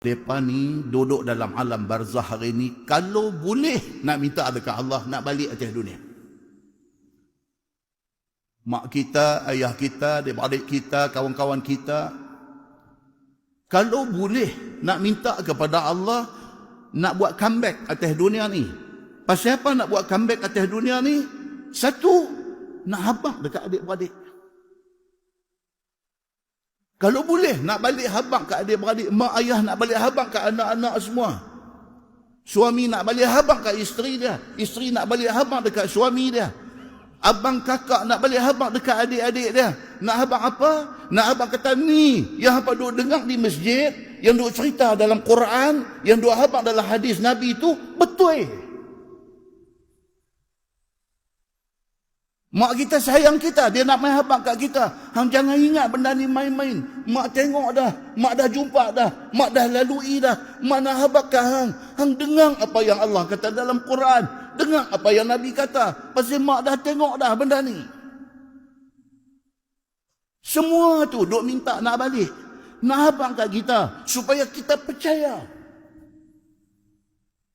Mereka ni duduk dalam alam barzah hari ni, kalau boleh nak minta dekat Allah, nak balik atas dunia. Mak kita, ayah kita, adik-adik kita, kawan-kawan kita, kalau boleh nak minta kepada Allah, nak buat comeback atas dunia ni. Pasal apa nak buat comeback atas dunia ni? Satu, nak habaq dekat adik-beradik. Kalau boleh nak balik habaq kat adik-beradik, mak ayah nak balik habaq kat anak-anak semua. Suami nak balik habaq kat isteri dia, isteri nak balik habaq dekat suami dia. Abang kakak nak balik habaq dekat adik-adik dia. Nak habaq apa? Nak habaq kata ni yang apa duk dengar di masjid, yang duk cerita dalam Quran, yang duk habaq dalam hadis Nabi itu betul. Mak kita sayang kita, dia nak main habaq kat kita. Hang jangan ingat benda ni main-main. Mak tengok dah, mak dah jumpa dah, mak dah lalui dah. Mak nak habaq kat hang. Hang dengar apa yang Allah kata dalam Quran, dengar apa yang Nabi kata. Pasal mak dah tengok dah benda ni. Semua tu duk minta nak balik, nak habaq kat kita supaya kita percaya.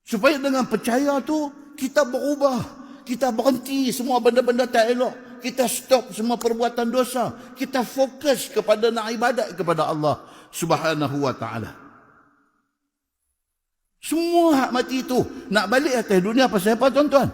Supaya dengan percaya tu kita berubah. Kita berhenti semua benda-benda tak elok. Kita stop semua perbuatan dosa. Kita fokus kepada nak ibadat kepada Allah Subhanahu wa ta'ala. Semua hak mati itu nak balik atas dunia pasal apa tuan-tuan?